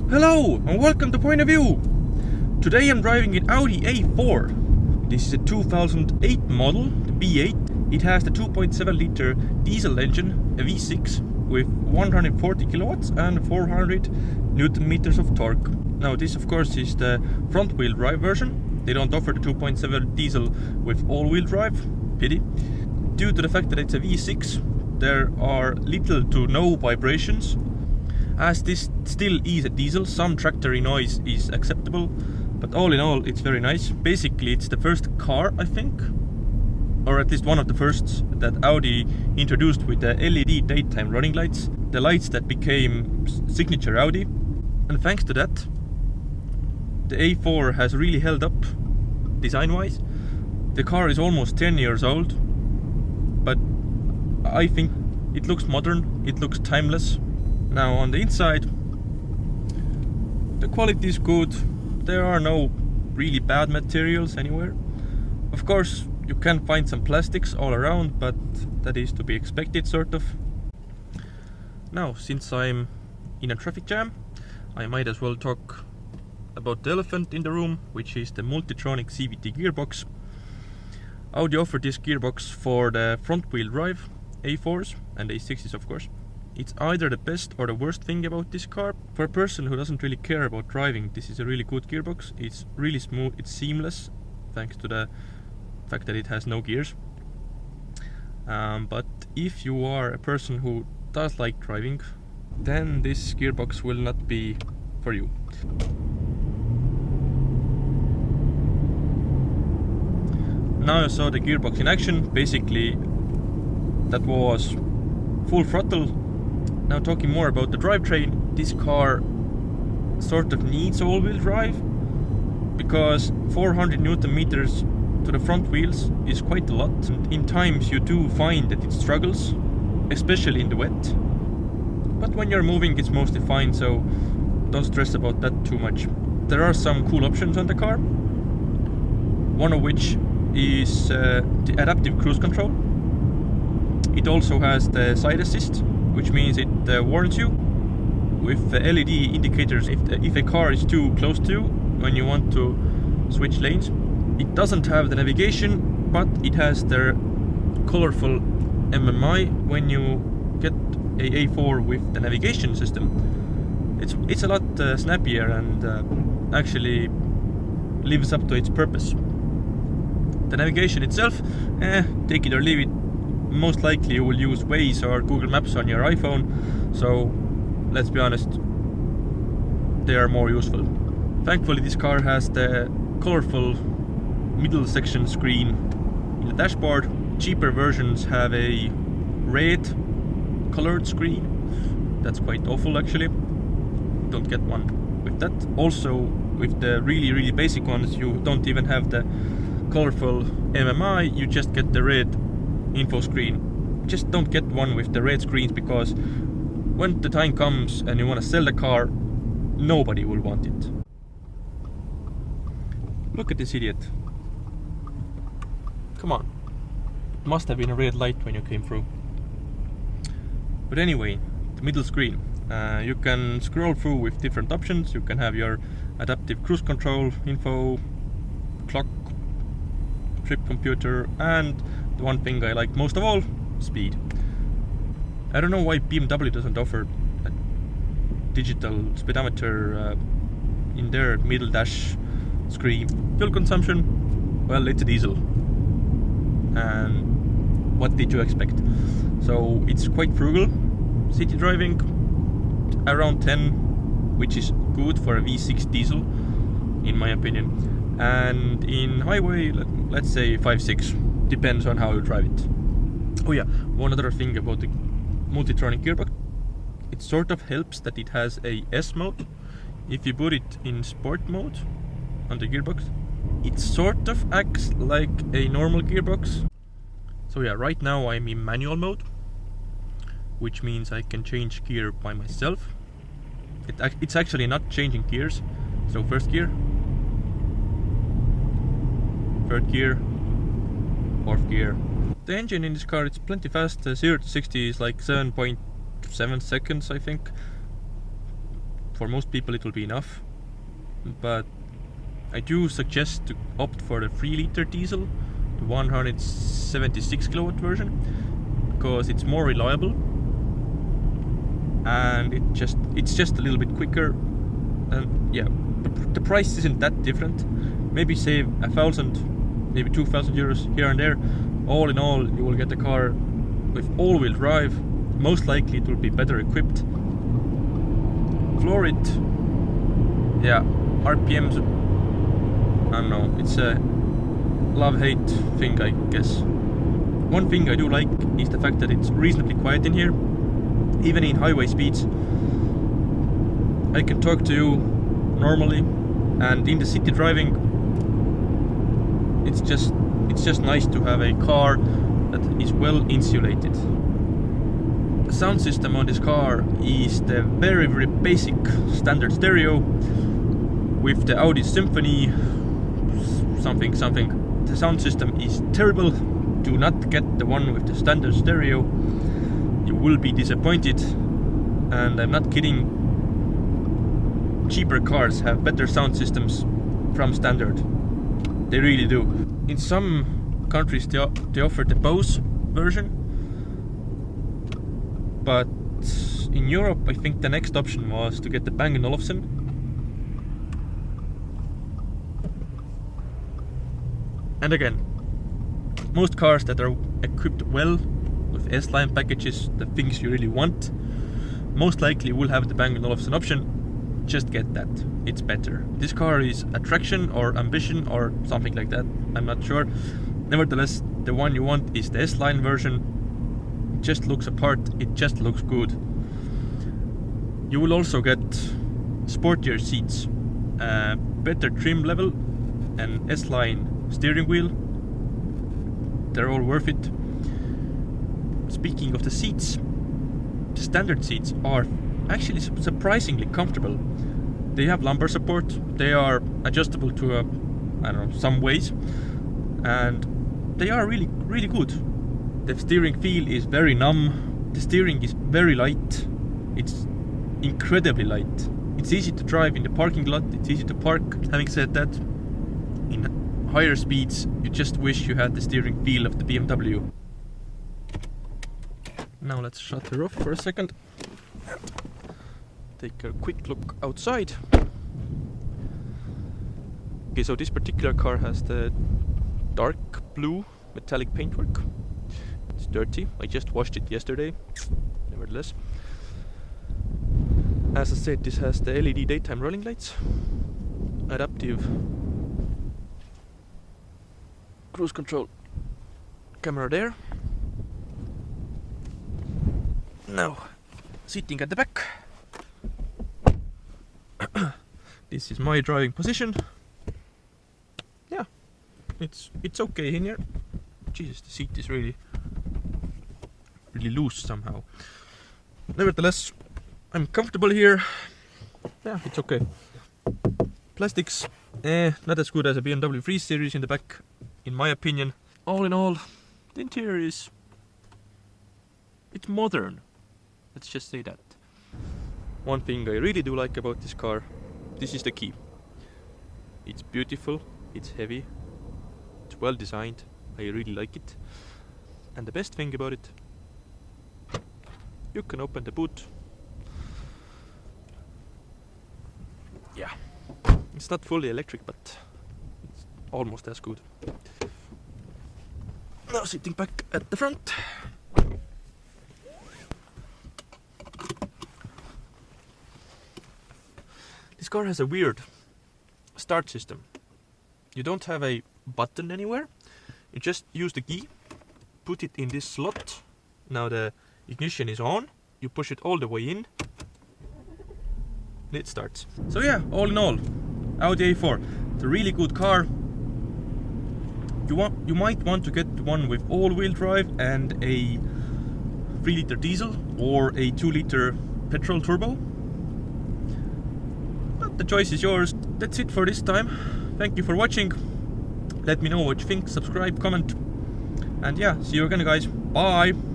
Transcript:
Hello and welcome to Point of View! Today I'm driving an Audi A4. This is a 2008 model, the B8. It has the 2.7 liter diesel engine, a V6 with 140 kilowatts and 400 Newton meters of torque. Now this of course is the front wheel drive version. They don't offer the 2.7 diesel with all wheel drive, pity. Due to the fact that it's a V6, there are little to no vibrations. As this still is a diesel, some tractory noise is acceptable, but all in all it's very nice. Basically it's the first car, I think, or at least one of the firsts, that Audi introduced with the LED daytime running lights, the lights that became signature Audi. And thanks to that, the A4 has really held up design wise. The car is almost 10 years old, but I think it looks modern, it looks timeless. Now on the inside, the quality is good. There are no really bad materials anywhere. Of course, you can find some plastics all around, but that is to be expected, sort of. Now, since I'm in a traffic jam, I might as well talk about the elephant in the room, which is the Multitronic CVT gearbox. Audi offered this gearbox for the front wheel drive A4s and A6s, of course. It's either the best or the worst thing about this car. For a person who doesn't really care about driving, this is a really good gearbox. It's really smooth, it's seamless, thanks to the fact that it has no gears. But if you are a person who does like driving, then this gearbox will not be for you. Now I saw the gearbox in action. Basically, that was full throttle. Now talking more about the drivetrain, this car sort of needs all-wheel drive because 400 Newton meters to the front wheels is quite a lot, and in times you do find that it struggles, especially in the wet. But when you're moving it's mostly fine, so don't stress about that too much. There are some cool options on the car, one of which is the adaptive cruise control. It also has the side assist, which means it warns you with the LED indicators if a car is too close to you when you want to switch lanes. It doesn't have the navigation, but it has the colorful MMI when you get a A4 with the navigation system. It's a lot snappier and actually lives up to its purpose. The navigation itself, take it or leave it. Most likely you will use Waze or Google Maps on your iPhone, so let's be honest, they are more useful. Thankfully this car has the colorful middle section screen in the dashboard. Cheaper versions have a red colored screen. That's quite awful actually. Don't get one with that. Also with the really basic ones you don't even have the colorful MMI, you just get the red info screen. Just don't get one with the red screens, because when the time comes and you want to sell the car, nobody will want it. Look at this idiot. Come on. It must have been a red light when you came through. But anyway, the middle screen. You can scroll through with different options. You can have your adaptive cruise control info, clock, trip computer, and the one thing I like most of all, speed. I don't know why BMW doesn't offer a digital speedometer in their middle dash screen. Fuel consumption, well, it's a diesel. And what did you expect? So it's quite frugal. City driving, around 10, which is good for a V6 diesel, in my opinion. And in highway, let's say 5-6. Depends on how you drive it. Oh yeah, one other thing about the Multitronic gearbox. It sort of helps that it has a S mode. If you put it in sport mode on the gearbox, it sort of acts like a normal gearbox. So yeah, right now I'm in manual mode, which means I can change gear by myself. It's actually not changing gears. So first gear, third gear, fourth gear. The engine in this car, it's plenty fast. 0 to 60 is like 7.7 seconds, I think. For most people it will be enough, but I do suggest to opt for the 3-liter diesel, the 176 kilowatt version, because it's more reliable and it's just a little bit quicker. And yeah, the price isn't that different. Maybe save 1,000, maybe 2,000 euros here and there. All in all, you will get a car with all-wheel drive. Most likely it will be better equipped. Floor it. Yeah, RPMs, I don't know, it's a love-hate thing, I guess. One thing I do like is the fact that it's reasonably quiet in here. Even in highway speeds, I can talk to you normally, and in the city driving, it's just nice to have a car that is well insulated. The sound system on this car is the very basic standard stereo with the Audi Symphony something. The sound system is terrible. Do not get the one with the standard stereo. You will be disappointed, and I'm not kidding. Cheaper cars have better sound systems from standard. They really do. In some countries they offer the Bose version, but in Europe I think the next option was to get the Bang & Olufsen. And again, most cars that are equipped well with S-Line packages, the things you really want, most likely will have the Bang & Olufsen option. Just get that, it's better. This car is attraction or ambition or something like that, I'm not sure. Nevertheless, the one you want is the S-Line version. It just looks apart, it just looks good. You will also get sportier seats, better trim level, and S-Line steering wheel. They're all worth it. Speaking of the seats, the standard seats are actually surprisingly comfortable. They have lumbar support, they are adjustable to I don't know, some ways, and they are really good. The steering feel is very numb, the steering is very light, it's incredibly light. It's easy to drive in the parking lot, it's easy to park. Having said that, in higher speeds you just wish you had the steering feel of the BMW. Now let's shut her off for a second. Take a quick look outside. Okay, so this particular car has the dark blue metallic paintwork. It's dirty, I just washed it yesterday, nevertheless. As I said, this has the LED daytime running lights, adaptive cruise control camera there. Now, sitting at the back. This is my driving position. Yeah, it's okay in here. Jesus, the seat is really loose somehow. Nevertheless, I'm comfortable here. Yeah, it's okay. Plastics, not as good as a BMW 3 Series in the back, in my opinion. All in all, the interior it's modern. Let's just say that. One thing I really do like about this car, this is the key. It's beautiful, it's heavy, it's well designed, I really like it. And the best thing about it, you can open the boot. Yeah, it's not fully electric, but it's almost as good. Now sitting back at the front. This car has a weird start system. You don't have a button anywhere. You just use the key, put it in this slot. Now the ignition is on. You push it all the way in, and it starts. So yeah, all in all, Audi A4. It's a really good car. You might want to get one with all-wheel drive and a 3-liter diesel or a 2-liter petrol turbo. The choice is yours. That's it for this time. Thank you for watching. Let me know what you think, subscribe, comment, and yeah, see you again guys. Bye!